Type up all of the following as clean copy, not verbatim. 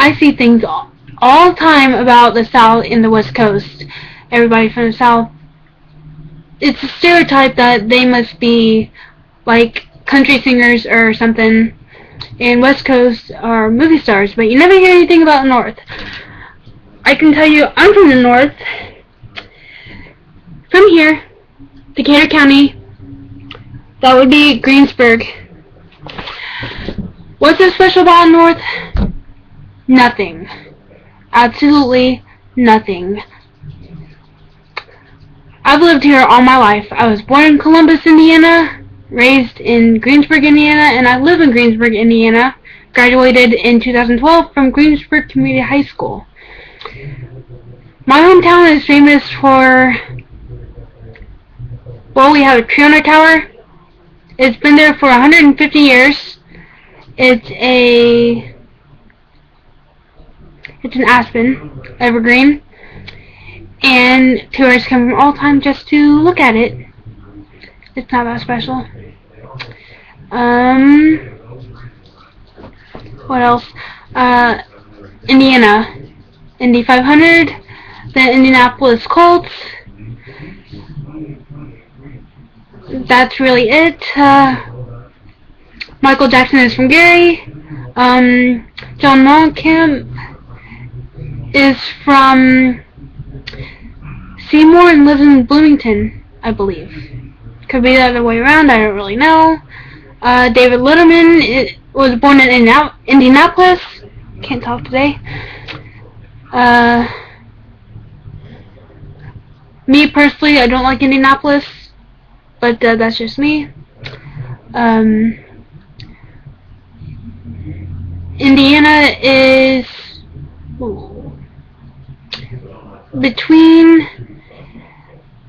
I see things all the time about the South and the West Coast. Everybody from the South, it's a stereotype that they must be like country singers or something, and West Coast are movie stars, but you never hear anything about the North. I can tell you, I'm from the North. From here, Decatur County, that would be Greensburg. What's so special about North? Nothing. Absolutely nothing. I've lived here all my life. I was born in Columbus, Indiana, raised in Greensburg, Indiana, and I live in Greensburg, Indiana. Graduated in 2012 from Greensburg Community High School. My hometown is famous for, well, we have a tree on our tower. It's been there for 150 years. It's an aspen, evergreen, and tourists come from all time just to look at it. It's not that special. What else? Indiana, Indy 500, the Indianapolis Colts. That's really it. Michael Jackson is from Gary. John Mellencamp is from Seymour and lives in Bloomington, I believe. Could be the other way around, I don't really know. David Letterman was born in Indianapolis. Can't talk today. Me personally, I don't like Indianapolis, but that's just me. Indiana is between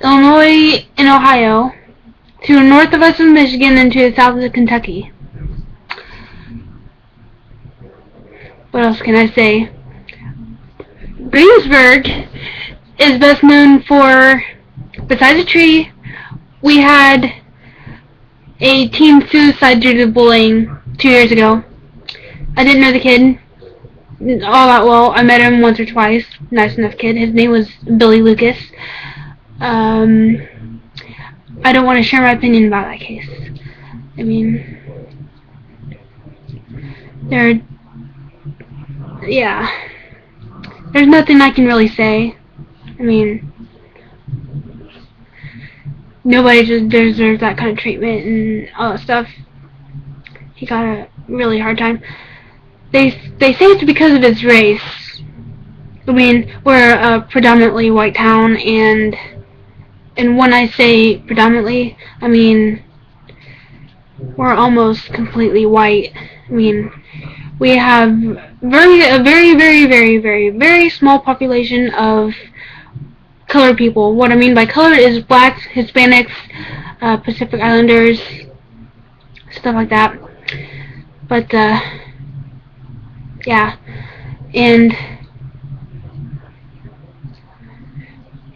Illinois and Ohio, to the north of us is Michigan, and to the south is Kentucky. What else can I say? Greensburg is best known for, besides a tree, we had a teen suicide due to bullying 2 years ago. I didn't know the kid all that well. I met him once or twice. Nice enough kid. His name was Billy Lucas. I don't want to share my opinion about that case. I mean, there's nothing I can really say. I mean, nobody just deserves that kind of treatment and all that stuff. He got a really hard time. They say it's because of his race. I mean, we're a predominantly white town, and when I say predominantly, I mean we're almost completely white. I mean, we have a very small population of colored people. What I mean by colored is blacks, Hispanics, Pacific Islanders, stuff like that. But yeah, and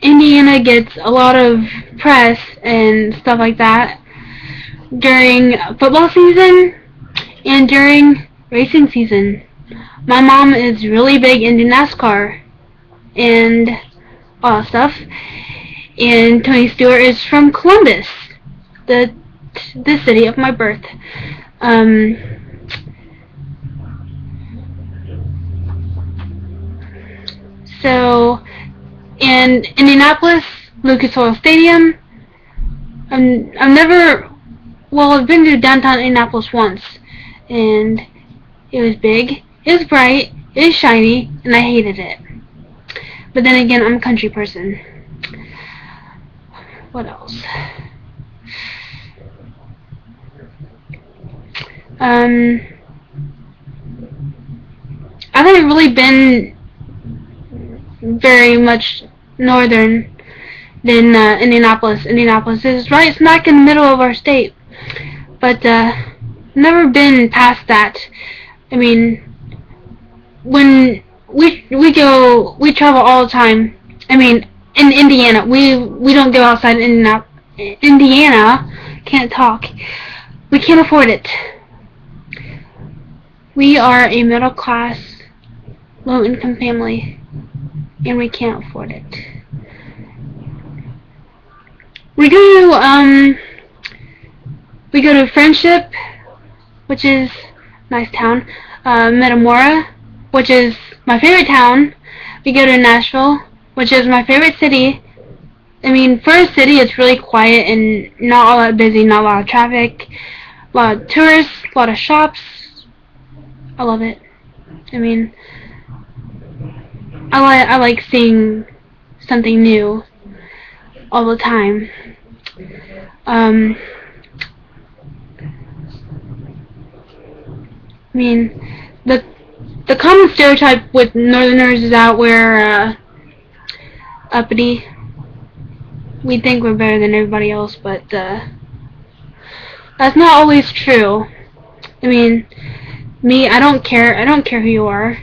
Indiana gets a lot of press and stuff like that during football season and during racing season. My mom is really big into NASCAR and all that stuff. And Tony Stewart is from Columbus, the city of my birth. So, in Indianapolis, Lucas Oil Stadium, I've been to downtown Indianapolis once, and it was big, it was bright, it was shiny, and I hated it. But then again, I'm a country person. What else? I haven't really been very much northern than Indianapolis. Indianapolis is right smack in the middle of our state, but never been past that. I mean, when we travel all the time. I mean, in Indiana, we don't go outside Indiana. Can't talk. We can't afford it. We are a middle class low-income family, and we can't afford it. We go to Friendship, which is a nice town. Metamora, which is my favorite town. We go to Nashville, which is my favorite city. I mean, for a city, it's really quiet and not all that busy, not a lot of traffic, a lot of tourists, a lot of shops. I love it. I mean, I like seeing something new all the time. I mean, the common stereotype with Northerners is that we're uppity. We think we're better than everybody else, but that's not always true. I mean, me, I don't care. I don't care who you are.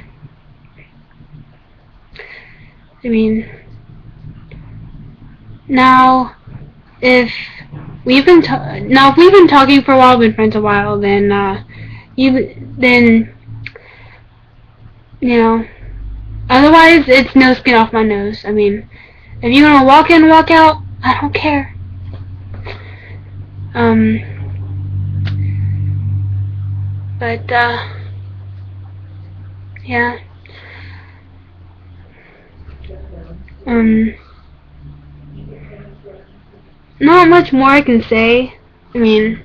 I mean, now if we've been talking for a while, been friends a while, then you know. Otherwise, it's no skin off my nose. I mean, if you want to walk in, walk out, I don't care. But yeah. Not much more I can say. I mean,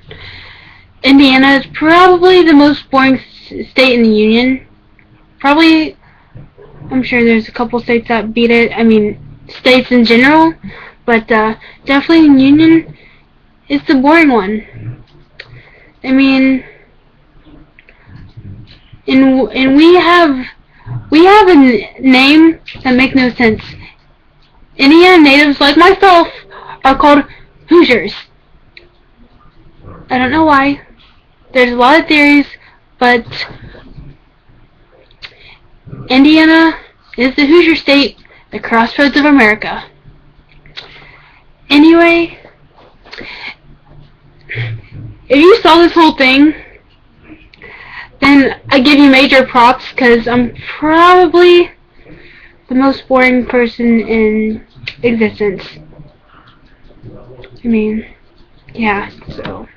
Indiana is probably the most boring state in the union. Probably, I'm sure there's a couple states that beat it. I mean, states in general, but definitely in union, it's the boring one. I mean, and we have a name that makes no sense. Indiana natives like myself are called Hoosiers. I don't know why. There's a lot of theories, but Indiana is the Hoosier state, the crossroads of America. Anyway, if you saw this whole thing, then I give you major props, because I'm probably the most boring person in existence. I mean, yeah, so...